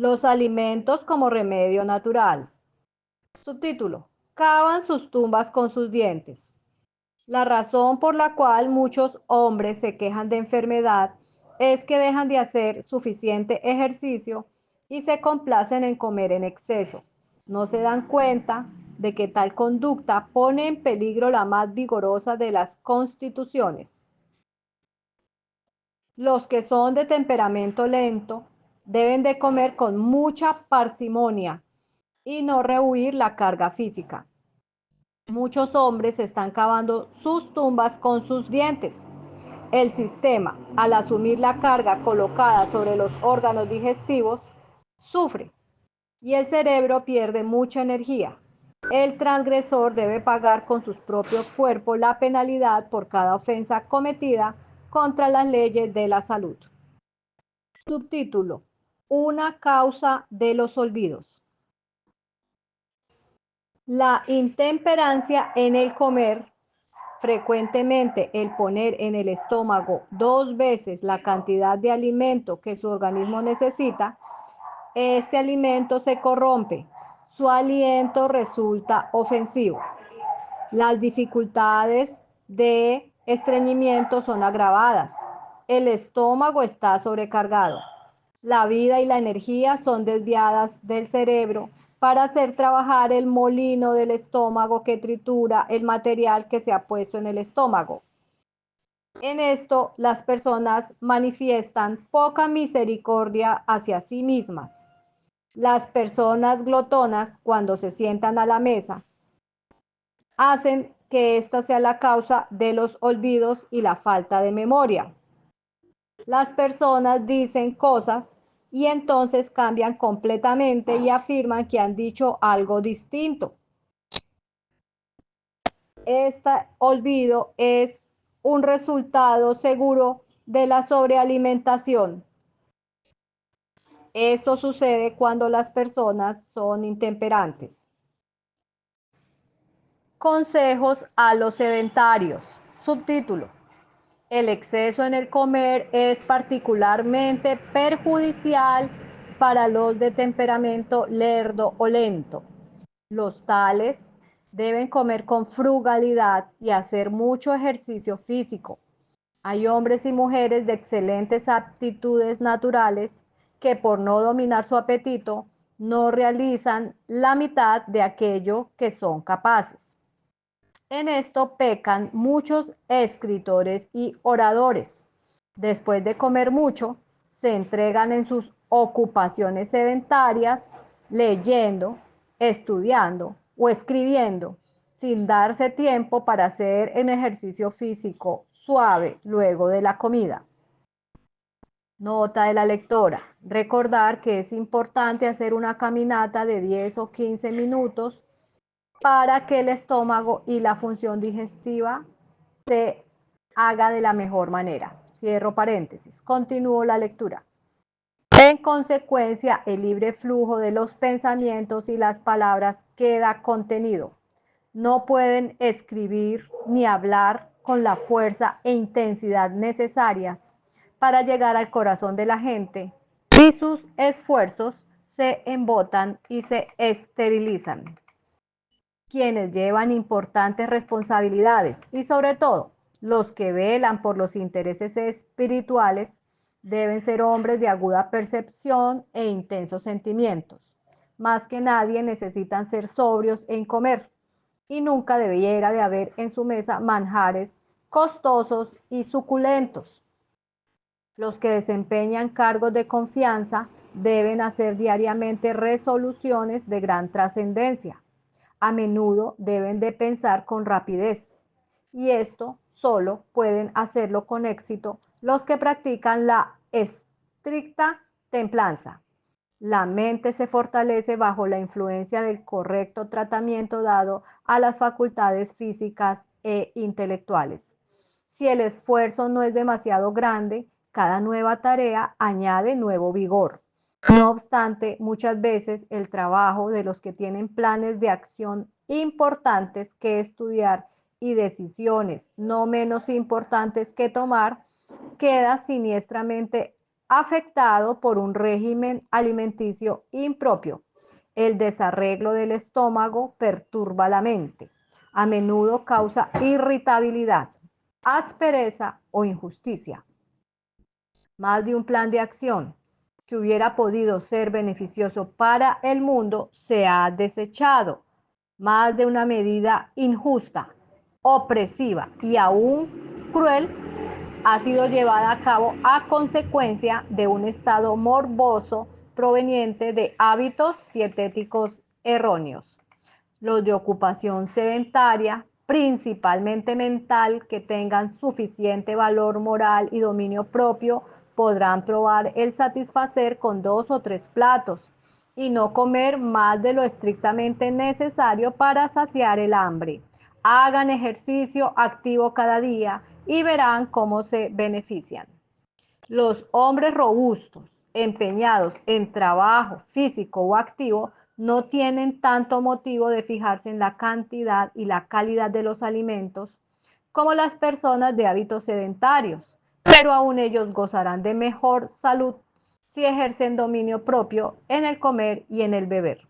Los alimentos como remedio natural. Subtítulo: cavan sus tumbas con sus dientes. La razón por la cual muchos hombres se quejan de enfermedad es que dejan de hacer suficiente ejercicio y se complacen en comer en exceso. No se dan cuenta de que tal conducta pone en peligro la más vigorosa de las constituciones. Los que son de temperamento lento deben de comer con mucha parsimonia y no rehuir la carga física. Muchos hombres están cavando sus tumbas con sus dientes. El sistema, al asumir la carga colocada sobre los órganos digestivos, sufre y el cerebro pierde mucha energía. El transgresor debe pagar con sus propios cuerpos la penalidad por cada ofensa cometida contra las leyes de la salud. Subtítulo: una causa de los olvidos. La intemperancia en el comer, frecuentemente el poner en el estómago 2 veces la cantidad de alimento que su organismo necesita, este alimento se corrompe, su aliento resulta ofensivo. Las dificultades de estreñimiento son agravadas. El estómago está sobrecargado. La vida y la energía son desviadas del cerebro para hacer trabajar el molino del estómago que tritura el material que se ha puesto en el estómago. En esto, las personas manifiestan poca misericordia hacia sí mismas. Las personas glotonas, cuando se sientan a la mesa, hacen que esta sea la causa de los olvidos y la falta de memoria. Las personas dicen cosas y entonces cambian completamente y afirman que han dicho algo distinto. Este olvido es un resultado seguro de la sobrealimentación. Esto sucede cuando las personas son intemperantes. Consejos a los sedentarios. Subtítulo: el exceso en el comer es particularmente perjudicial para los de temperamento lerdo o lento. Los tales deben comer con frugalidad y hacer mucho ejercicio físico. Hay hombres y mujeres de excelentes aptitudes naturales que por no dominar su apetito no realizan la mitad de aquello que son capaces. En esto pecan muchos escritores y oradores. Después de comer mucho, se entregan en sus ocupaciones sedentarias, leyendo, estudiando o escribiendo, sin darse tiempo para hacer un ejercicio físico suave luego de la comida. Nota de la lectora: recordar que es importante hacer una caminata de 10 o 15 minutos para que el estómago y la función digestiva se haga de la mejor manera. Cierro paréntesis. Continúo la lectura. En consecuencia, el libre flujo de los pensamientos y las palabras queda contenido. No pueden escribir ni hablar con la fuerza e intensidad necesarias para llegar al corazón de la gente y sus esfuerzos se embotan y se esterilizan. Quienes llevan importantes responsabilidades y sobre todo los que velan por los intereses espirituales deben ser hombres de aguda percepción e intensos sentimientos. Más que nadie necesitan ser sobrios en comer y nunca debiera de haber en su mesa manjares costosos y suculentos. Los que desempeñan cargos de confianza deben hacer diariamente resoluciones de gran trascendencia. A menudo deben de pensar con rapidez y esto solo pueden hacerlo con éxito los que practican la estricta templanza. La mente se fortalece bajo la influencia del correcto tratamiento dado a las facultades físicas e intelectuales. Si el esfuerzo no es demasiado grande, cada nueva tarea añade nuevo vigor. No obstante, muchas veces el trabajo de los que tienen planes de acción importantes que estudiar y decisiones no menos importantes que tomar queda siniestramente afectado por un régimen alimenticio impropio. El desarreglo del estómago perturba la mente. A menudo causa irritabilidad, aspereza o injusticia. Más de un plan de acción que hubiera podido ser beneficioso para el mundo se ha desechado. Más de una medida injusta, opresiva y aún cruel ha sido llevada a cabo a consecuencia de un estado morboso proveniente de hábitos dietéticos erróneos. Los de ocupación sedentaria, principalmente mental, que tengan suficiente valor moral y dominio propio, podrán probar el satisfacer con 2 o 3 platos y no comer más de lo estrictamente necesario para saciar el hambre. Hagan ejercicio activo cada día y verán cómo se benefician. Los hombres robustos, empeñados en trabajo físico o activo, no tienen tanto motivo de fijarse en la cantidad y la calidad de los alimentos como las personas de hábitos sedentarios, pero aún ellos gozarán de mejor salud si ejercen dominio propio en el comer y en el beber.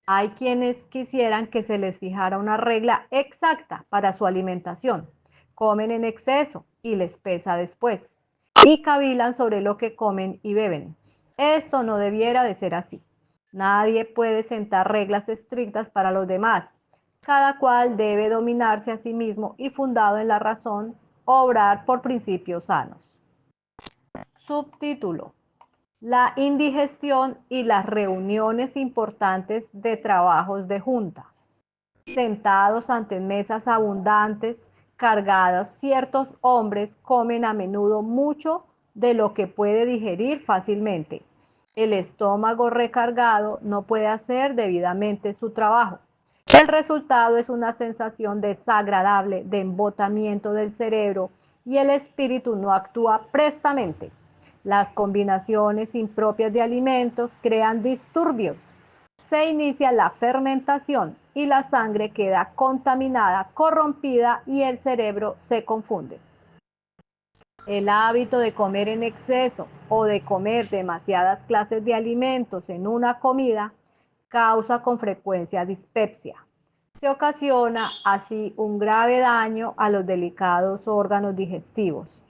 Hay quienes quisieran que se les fijara una regla exacta para su alimentación. Comen en exceso y les pesa después. Y cavilan sobre lo que comen y beben. Esto no debiera de ser así. Nadie puede sentar reglas estrictas para los demás. Cada cual debe dominarse a sí mismo y, fundado en la razón, obrar por principios sanos. Subtítulo: la indigestión y las reuniones importantes de trabajos de junta. Sentados ante mesas abundantes, cargadas, ciertos hombres comen a menudo mucho de lo que puede digerir fácilmente. El estómago recargado no puede hacer debidamente su trabajo. El resultado es una sensación desagradable de embotamiento del cerebro y el espíritu no actúa prestamente. Las combinaciones impropias de alimentos crean disturbios. Se inicia la fermentación y la sangre queda contaminada, corrompida y el cerebro se confunde. El hábito de comer en exceso o de comer demasiadas clases de alimentos en una comida causa con frecuencia dispepsia. Se ocasiona así un grave daño a los delicados órganos digestivos.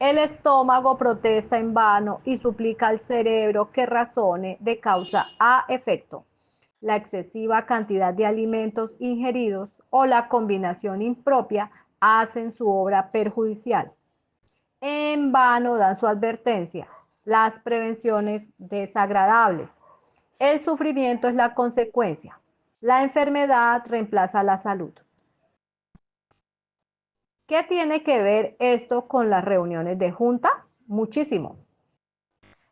El estómago protesta en vano y suplica al cerebro que razone de causa a efecto. La excesiva cantidad de alimentos ingeridos o la combinación impropia hacen su obra perjudicial. En vano dan su advertencia, las prevenciones desagradables. El sufrimiento es la consecuencia. La enfermedad reemplaza la salud. ¿Qué tiene que ver esto con las reuniones de junta? Muchísimo.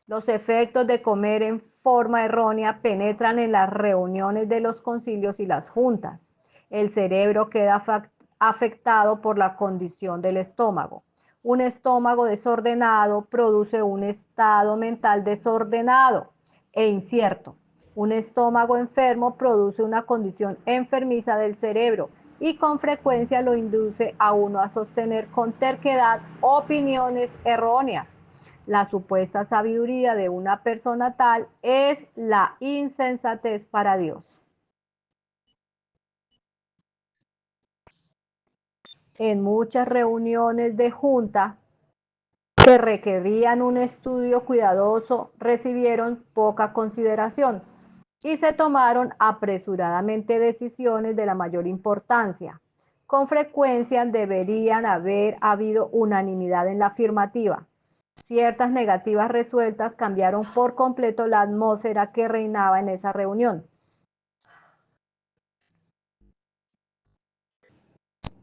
Los efectos de comer en forma errónea penetran en las reuniones de los concilios y las juntas. El cerebro queda afectado por la condición del estómago. Un estómago desordenado produce un estado mental desordenado e incierto. Un estómago enfermo produce una condición enfermiza del cerebro y con frecuencia lo induce a uno a sostener con terquedad opiniones erróneas. La supuesta sabiduría de una persona tal es la insensatez para Dios. En muchas reuniones de junta que requerían un estudio cuidadoso recibieron poca consideración y se tomaron apresuradamente decisiones de la mayor importancia. Con frecuencia deberían haber habido unanimidad en la afirmativa. Ciertas negativas resueltas cambiaron por completo la atmósfera que reinaba en esa reunión.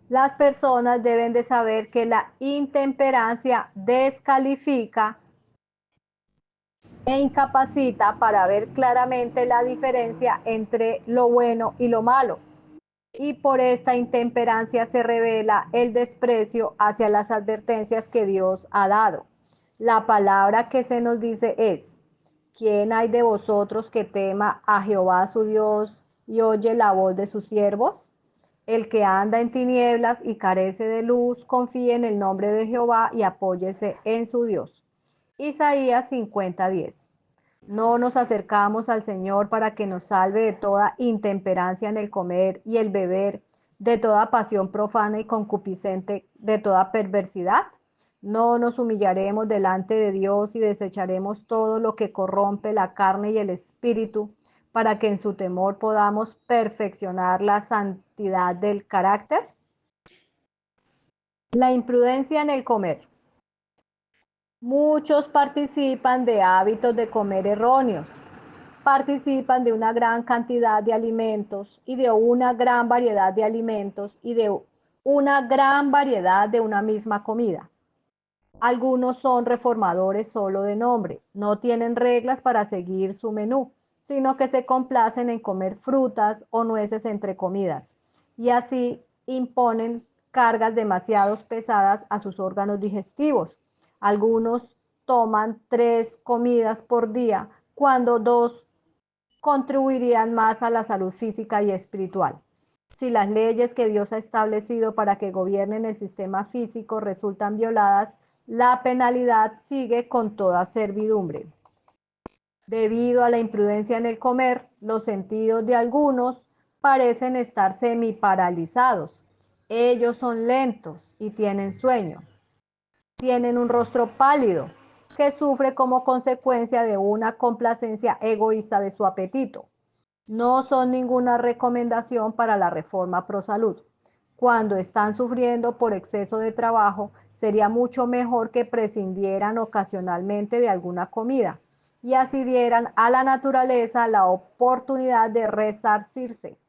Las personas deben de saber que la intemperancia descalifica e incapacita para ver claramente la diferencia entre lo bueno y lo malo. Y por esta intemperancia se revela el desprecio hacia las advertencias que Dios ha dado. La palabra que se nos dice es: ¿quién hay de vosotros que tema a Jehová su Dios y oye la voz de sus siervos? El que anda en tinieblas y carece de luz, confíe en el nombre de Jehová y apóyese en su Dios. Isaías 50:10. No nos acercamos al Señor para que nos salve de toda intemperancia en el comer y el beber, de toda pasión profana y concupiscente, de toda perversidad. No nos humillaremos delante de Dios y desecharemos todo lo que corrompe la carne y el espíritu, para que en su temor podamos perfeccionar la santidad del carácter. La imprudencia en el comer. Muchos participan de hábitos de comer erróneos. Participan de una gran cantidad de alimentos y de una gran variedad de alimentos y de una gran variedad de una misma comida. Algunos son reformadores solo de nombre, no tienen reglas para seguir su menú, sino que se complacen en comer frutas o nueces entre comidas, y así imponen cargas demasiado pesadas a sus órganos digestivos. Algunos toman 3 comidas por día, cuando 2 contribuirían más a la salud física y espiritual. Si las leyes que Dios ha establecido para que gobiernen el sistema físico resultan violadas, la penalidad sigue con toda servidumbre. Debido a la imprudencia en el comer, los sentidos de algunos parecen estar semiparalizados. Ellos son lentos y tienen sueño. Tienen un rostro pálido que sufre como consecuencia de una complacencia egoísta de su apetito. No son ninguna recomendación para la reforma pro salud. Cuando están sufriendo por exceso de trabajo, sería mucho mejor que prescindieran ocasionalmente de alguna comida y así dieran a la naturaleza la oportunidad de resarcirse.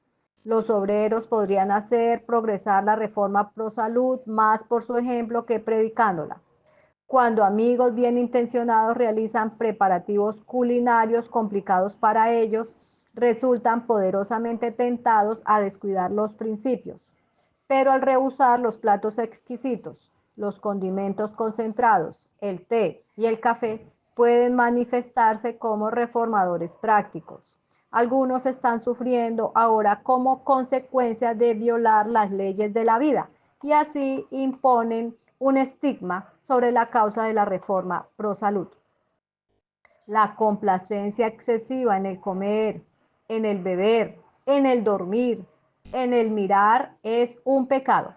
Los obreros podrían hacer progresar la reforma pro salud más por su ejemplo que predicándola. Cuando amigos bien intencionados realizan preparativos culinarios complicados para ellos, resultan poderosamente tentados a descuidar los principios. Pero al rehusar los platos exquisitos, los condimentos concentrados, el té y el café pueden manifestarse como reformadores prácticos. Algunos están sufriendo ahora como consecuencia de violar las leyes de la vida y así imponen un estigma sobre la causa de la reforma pro salud. La complacencia excesiva en el comer, en el beber, en el dormir, en el mirar es un pecado.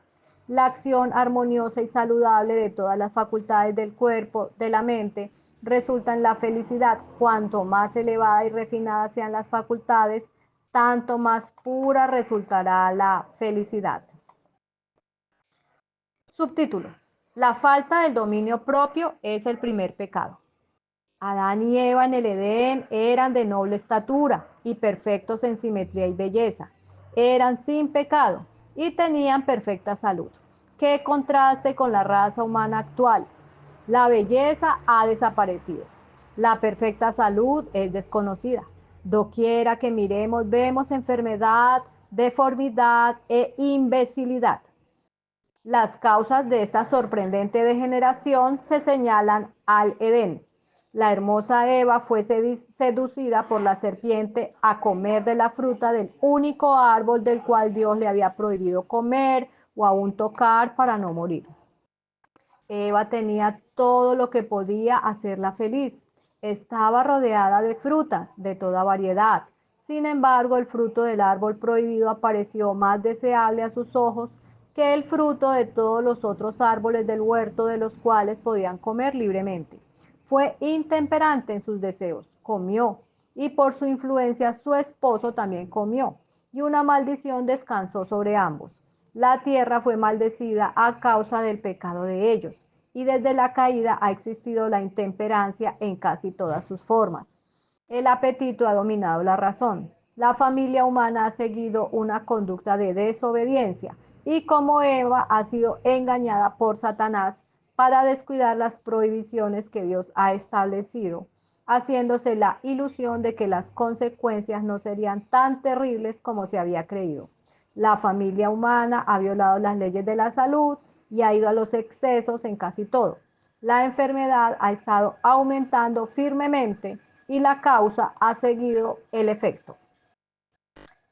La acción armoniosa y saludable de todas las facultades del cuerpo, de la mente, resulta en la felicidad. Cuanto más elevada y refinada sean las facultades, tanto más pura resultará la felicidad. Subtítulo: La falta del dominio propio es el primer pecado. Adán y Eva en el Edén eran de noble estatura y perfectos en simetría y belleza. Eran sin pecado y tenían perfecta salud. Qué contraste con la raza humana actual. La belleza ha desaparecido. La perfecta salud es desconocida. Doquiera que miremos vemos enfermedad, deformidad e imbecilidad. Las causas de esta sorprendente degeneración se señalan al Edén. La hermosa Eva fue seducida por la serpiente a comer de la fruta del único árbol del cual Dios le había prohibido comer o aún tocar para no morir. Eva tenía todo lo que podía hacerla feliz. Estaba rodeada de frutas de toda variedad. Sin embargo, el fruto del árbol prohibido apareció más deseable a sus ojos que el fruto de todos los otros árboles del huerto, de los cuales podían comer libremente. Fue intemperante en sus deseos, comió, y por su influencia su esposo también comió, y una maldición descansó sobre ambos. La tierra fue maldecida a causa del pecado de ellos, y desde la caída ha existido la intemperancia en casi todas sus formas. El apetito ha dominado la razón. La familia humana ha seguido una conducta de desobediencia y como Eva ha sido engañada por Satanás para descuidar las prohibiciones que Dios ha establecido, haciéndose la ilusión de que las consecuencias no serían tan terribles como se había creído. La familia humana ha violado las leyes de la salud y ha ido a los excesos en casi todo. La enfermedad ha estado aumentando firmemente y la causa ha seguido el efecto.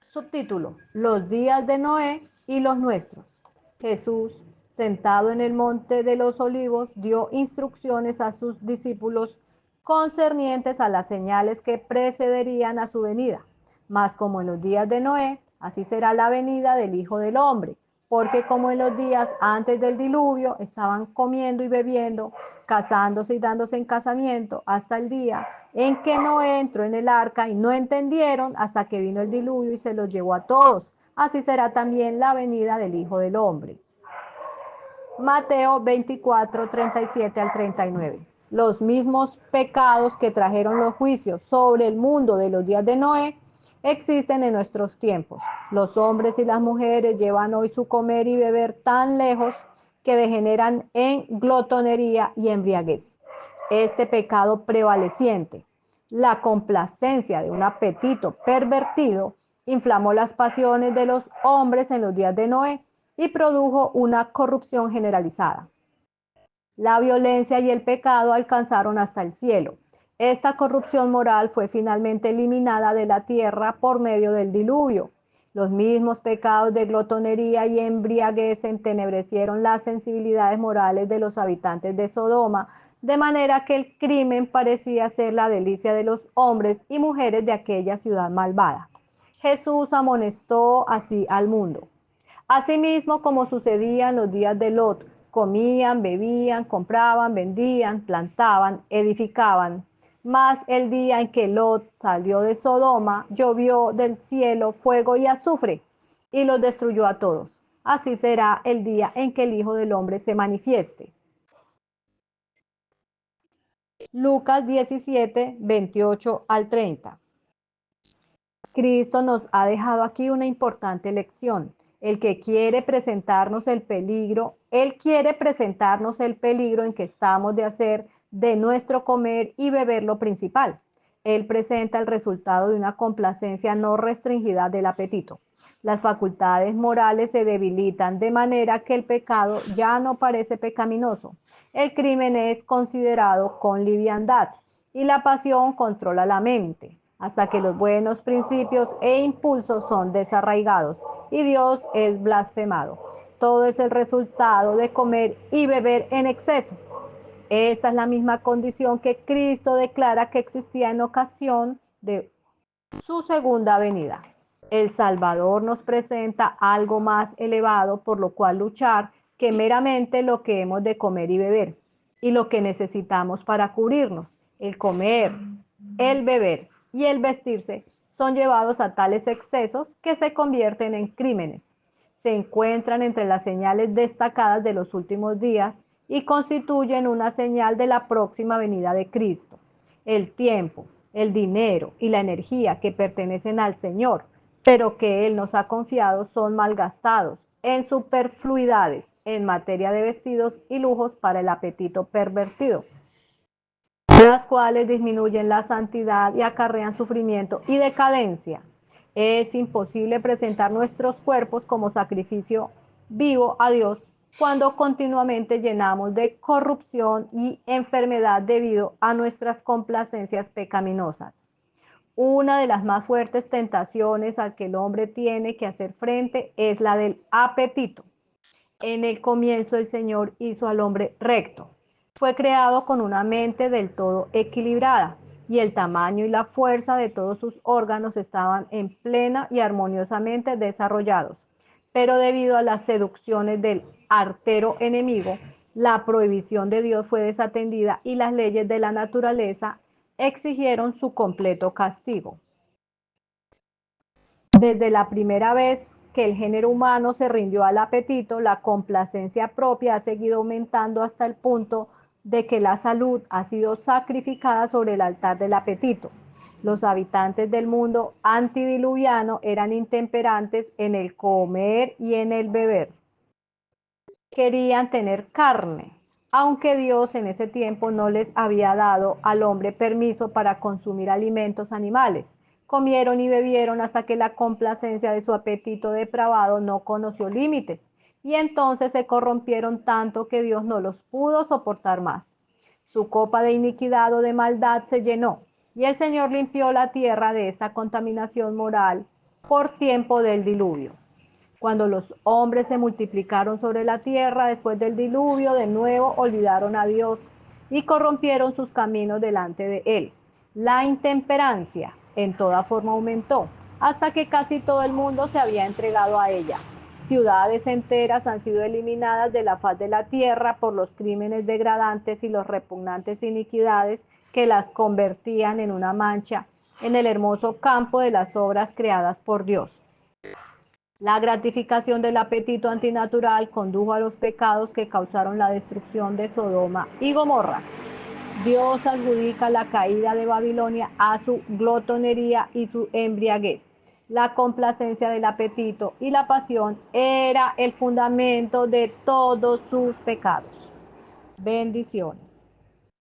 Subtítulo: Los días de Noé y los nuestros. Jesús, Sentado en el monte de los olivos, dio instrucciones a sus discípulos concernientes a las señales que precederían a su venida. Mas como en los días de Noé, así será la venida del Hijo del Hombre. Porque como en los días antes del diluvio estaban comiendo y bebiendo, casándose y dándose en casamiento, hasta el día en que Noé entró en el arca y no entendieron hasta que vino el diluvio y se los llevó a todos. Así será también la venida del Hijo del Hombre. Mateo 24, 37 al 39. Los mismos pecados que trajeron los juicios sobre el mundo de los días de Noé existen en nuestros tiempos. Los hombres y las mujeres llevan hoy su comer y beber tan lejos que degeneran en glotonería y embriaguez. Este pecado prevaleciente, la complacencia de un apetito pervertido, inflamó las pasiones de los hombres en los días de Noé y produjo una corrupción generalizada. La violencia y el pecado alcanzaron hasta el cielo. Esta corrupción moral fue finalmente eliminada de la tierra por medio del diluvio. Los mismos pecados de glotonería y embriaguez entenebrecieron las sensibilidades morales de los habitantes de Sodoma, de manera que el crimen parecía ser la delicia de los hombres y mujeres de aquella ciudad malvada. Jesús amonestó así al mundo. Asimismo, como sucedía en los días de Lot, comían, bebían, compraban, vendían, plantaban, edificaban. Mas el día en que Lot salió de Sodoma, llovió del cielo fuego y azufre, y los destruyó a todos. Así será el día en que el Hijo del Hombre se manifieste. Lucas 17, 28 al 30. Cristo nos ha dejado aquí una importante lección. El que quiere presentarnos el peligro, Él quiere presentarnos el peligro en que estamos de hacer de nuestro comer y beber lo principal. Él presenta el resultado de una complacencia no restringida del apetito. Las facultades morales se debilitan de manera que el pecado ya no parece pecaminoso. El crimen es considerado con liviandad y la pasión controla la mente hasta que los buenos principios e impulsos son desarraigados y Dios es blasfemado. Todo es el resultado de comer y beber en exceso. Esta es la misma condición que Cristo declara que existía en ocasión de su segunda venida. El Salvador nos presenta algo más elevado por lo cual luchar que meramente lo que hemos de comer y beber y lo que necesitamos para cubrirnos. El comer, el beber y el vestirse son llevados a tales excesos que se convierten en crímenes. Se encuentran entre las señales destacadas de los últimos días y constituyen una señal de la próxima venida de Cristo. El tiempo, el dinero y la energía que pertenecen al Señor, pero que Él nos ha confiado, son malgastados en superfluidades en materia de vestidos y lujos para el apetito pervertido, las cuales disminuyen la santidad y acarrean sufrimiento y decadencia. Es imposible presentar nuestros cuerpos como sacrificio vivo a Dios cuando continuamente llenamos de corrupción y enfermedad debido a nuestras complacencias pecaminosas. Una de las más fuertes tentaciones al que el hombre tiene que hacer frente es la del apetito. En el comienzo el Señor hizo al hombre recto. Fue creado con una mente del todo equilibrada y el tamaño y la fuerza de todos sus órganos estaban en plena y armoniosamente desarrollados. Pero debido a las seducciones del artero enemigo, la prohibición de Dios fue desatendida y las leyes de la naturaleza exigieron su completo castigo. Desde la primera vez que el género humano se rindió al apetito, la complacencia propia ha seguido aumentando hasta el punto de que la salud ha sido sacrificada sobre el altar del apetito. Los habitantes del mundo antidiluviano eran intemperantes en el comer y en el beber. Querían tener carne, aunque Dios en ese tiempo no les había dado al hombre permiso para consumir alimentos animales. Comieron y bebieron hasta que la complacencia de su apetito depravado no conoció límites, y entonces se corrompieron tanto que Dios no los pudo soportar más. Su copa de iniquidad o de maldad se llenó, y el Señor limpió la tierra de esta contaminación moral por tiempo del diluvio. Cuando los hombres se multiplicaron sobre la tierra después del diluvio, de nuevo olvidaron a Dios y corrompieron sus caminos delante de él. La intemperancia en toda forma aumentó, hasta que casi todo el mundo se había entregado a ella. Ciudades enteras han sido eliminadas de la faz de la tierra por los crímenes degradantes y los repugnantes iniquidades que las convertían en una mancha en el hermoso campo de las obras creadas por Dios. La gratificación del apetito antinatural condujo a los pecados que causaron la destrucción de Sodoma y Gomorra. Dios adjudica la caída de Babilonia a su glotonería y su embriaguez. La complacencia del apetito y la pasión era el fundamento de todos sus pecados. Bendiciones.